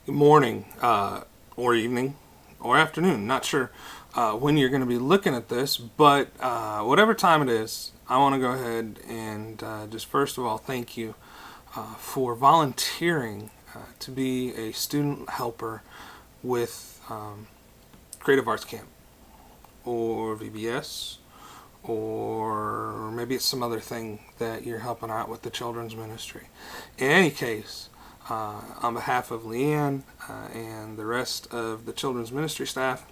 morning, or evening, or afternoon. Not sure when you're going to be looking at this, but whatever time it is, I want to go ahead and just first of all thank you for volunteering to be a student helper with Creative Arts Camp or VBS, or maybe it's some other thing that you're helping out with the children's ministry. In any case, on behalf of Leanne and the rest of the children's ministry staff,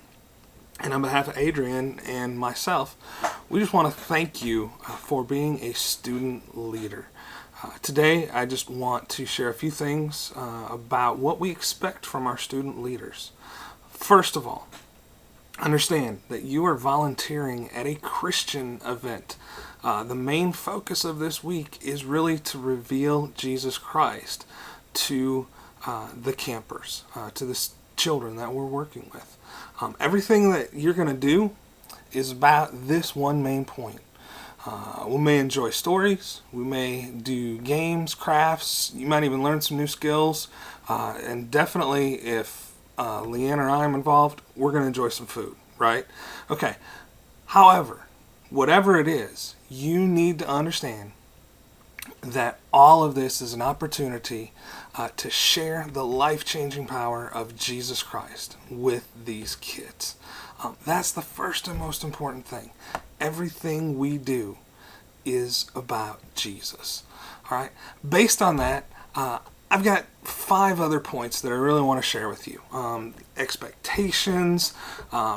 and on behalf of Adrian and myself, we just want to thank you for being a student leader. Today, I just want to share a few things about what we expect from our student leaders. First of all, understand that you are volunteering at a Christian event. The main focus of this week is really to reveal Jesus Christ to the campers, to the children that we're working with. Everything that you're going to do is about this one main point. We may enjoy stories, we may do games, crafts, you might even learn some new skills, and definitely if Leanne or I am involved, we're going to enjoy some food, right? Okay. However, whatever it is, you need to understand that all of this is an opportunity to share the life-changing power of Jesus Christ with these kids. That's the first and most important thing. Everything we do is about Jesus. All right. Based on that, I've got 5 other points that I really want to share with you. Expectations,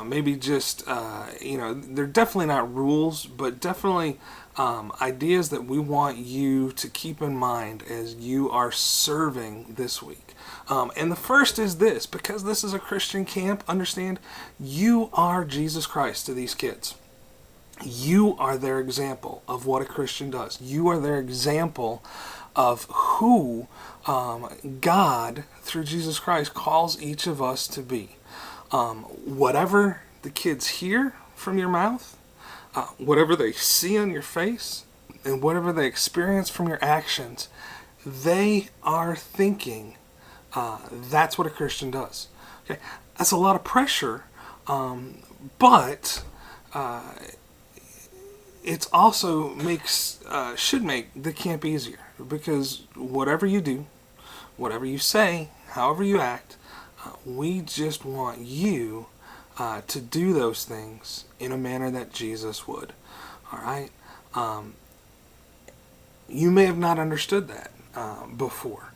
maybe just, they're definitely not rules, but definitely ideas that we want you to keep in mind as you are serving this week. And the first is this: because this is a Christian camp, understand, you are Jesus Christ to these kids. You are their example of what a Christian does. You are their example of who God, through Jesus Christ, calls each of us to be. Whatever the kids hear from your mouth, whatever they see on your face, and whatever they experience from your actions, they are thinking that's what a Christian does. Okay, that's a lot of pressure, but it also should make the camp easier, because whatever you do, whatever you say, however you act, we just want you to do those things in a manner that Jesus would. All right? You may have not understood that before,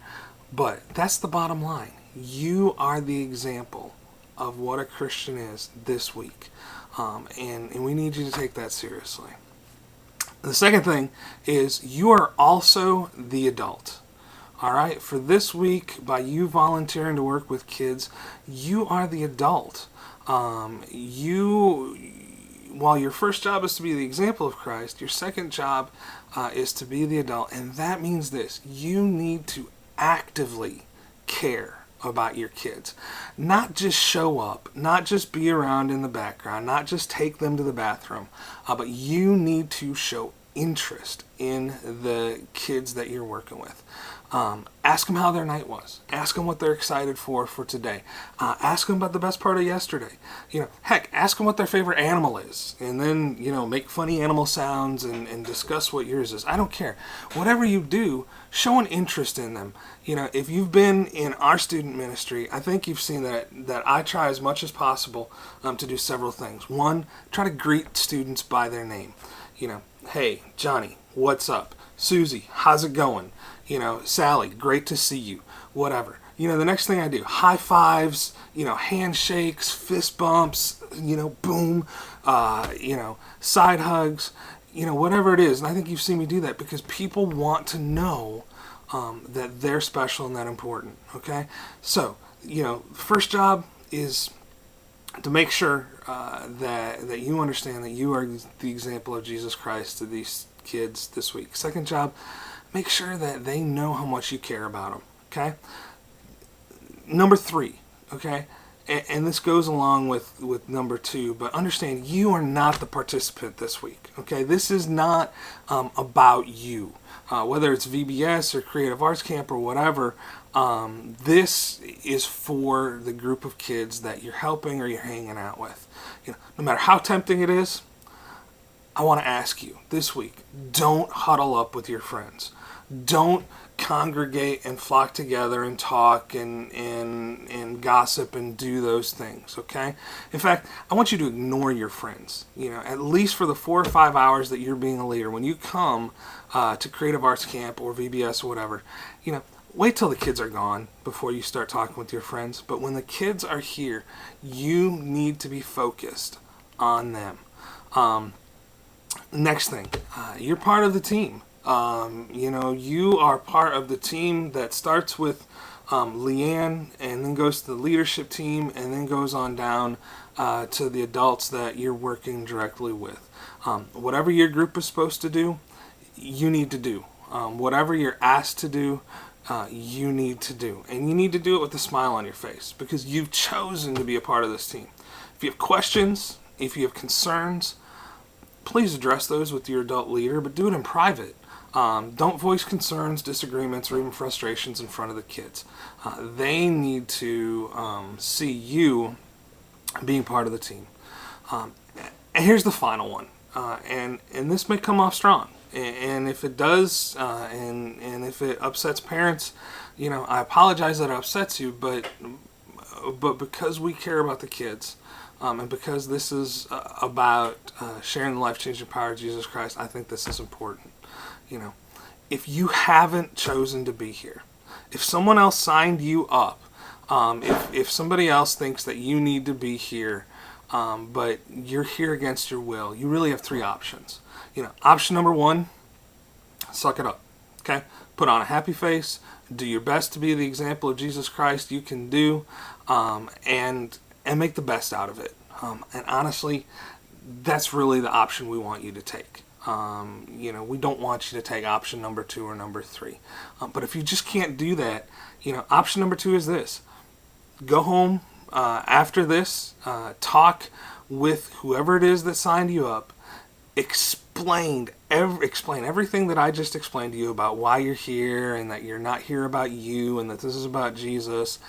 but that's the bottom line. You are the example of what a Christian is this week, and we need you to take that seriously. The second thing is you are also the adult. All right? For this week, by you volunteering to work with kids, you are the adult. While your first job is to be the example of Christ, your second job is to be the adult. And that means this: you need to actively care about your kids. Not just show up, not just be around in the background, not just take them to the bathroom, but you need to show interest in the kids that you're working with. Ask them how their night was. Ask them what they're excited for today. Ask them about the best part of yesterday. Heck, ask them what their favorite animal is, and then, make funny animal sounds and discuss what yours is. I don't care. Whatever you do, show an interest in them. If you've been in our student ministry, I think you've seen that I try as much as possible to do several things. One, try to greet students by their name. Hey, Johnny, what's up? Susie, how's it going? Sally, great to see you. Whatever. The next thing I do, high fives, handshakes, fist bumps, boom, side hugs, whatever it is. And I think you've seen me do that because people want to know that they're special and that important. Okay? So, first job is to make sure that you understand that you are the example of Jesus Christ to these kids this week. Second job, make sure that they know how much you care about them. Okay? Number 3, okay, And this goes along with number 2, but understand you are not the participant this week. Okay, this is not about you. Whether it's VBS or Creative Arts Camp or whatever, this is for the group of kids that you're helping or you're hanging out with. No matter how tempting it is, I want to ask you this week, don't huddle up with your friends. Don't congregate and flock together and talk and gossip and do those things, okay? In fact, I want you to ignore your friends, at least for the 4 or 5 hours that you're being a leader. When you come to Creative Arts Camp or VBS or whatever, wait till the kids are gone before you start talking with your friends. But when the kids are here, you need to be focused on them. Next thing, you're part of the team. You are part of the team that starts with Leanne and then goes to the leadership team and then goes on down to the adults that you're working directly with. Whatever your group is supposed to do, you need to do. Whatever you're asked to do, you need to do. And you need to do it with a smile on your face because you've chosen to be a part of this team. If you have questions, if you have concerns, please address those with your adult leader, but do it in private. Don't voice concerns, disagreements, or even frustrations in front of the kids. They need to see you being part of the team. And here's the final one. And this may come off strong. And if it does, and if it upsets parents, I apologize that it upsets you, but because we care about the kids, and because this is about sharing the life-changing power of Jesus Christ, I think this is important. If you haven't chosen to be here, if someone else signed you up, if somebody else thinks that you need to be here, but you're here against your will, you really have 3 options. Option number 1, suck it up. Okay? Put on a happy face, do your best to be the example of Jesus Christ you can do, and make the best out of it. And honestly, that's really the option we want you to take. We don't want you to take option number 2 or number 3. But if you just can't do that, option number 2 is this. Go home after this, talk with whoever it is that signed you up, explain everything that I just explained to you about why you're here and that you're not here about you and that this is about Jesus,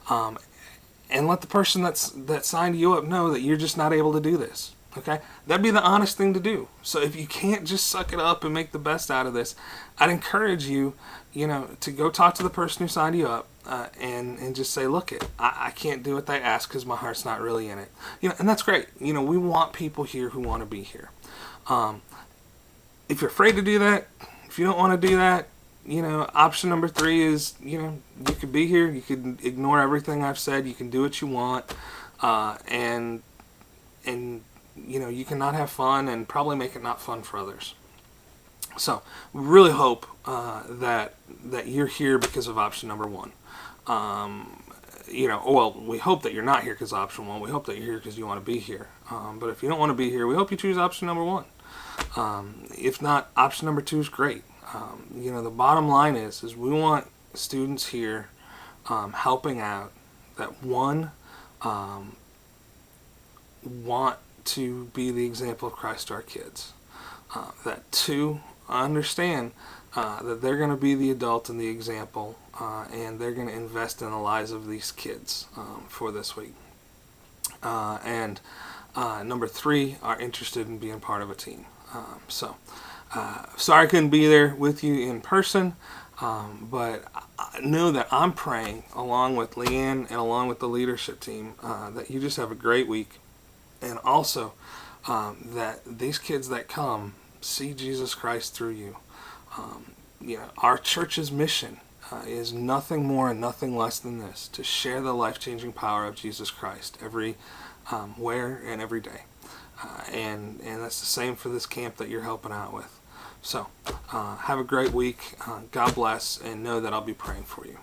and let the person that signed you up know that you're just not able to do this. Okay, that'd be the honest thing to do. So if you can't just suck it up and make the best out of this, I'd encourage you, to go talk to the person who signed you up and just say, look, I can't do what they ask because my heart's not really in it. And that's great. We want people here who want to be here. If you're afraid to do that, if you don't want to do that, option number 3 is, you could be here, you could ignore everything I've said, you can do what you want, and you can not have fun and probably make it not fun for others. So we really hope that you're here because of option number 1. We hope that you're not here because of option 1. We hope that you're here because you want to be here. But if you don't want to be here, we hope you choose option number 1. If not, option number 2 is great. The bottom line is we want students here helping out that, 1, want to be the example of Christ to our kids. That 2, understand that they're going to be the adult and the example, and they're going to invest in the lives of these kids for this week. And number 3, are interested in being part of a team. Sorry I couldn't be there with you in person, but I know that I'm praying along with Leanne and along with the leadership team that you just have a great week. And also that these kids that come see Jesus Christ through you. Our church's mission is nothing more and nothing less than this: to share the life-changing power of Jesus Christ where and every day. And that's the same for this camp that you're helping out with. So have a great week. God bless, and know that I'll be praying for you.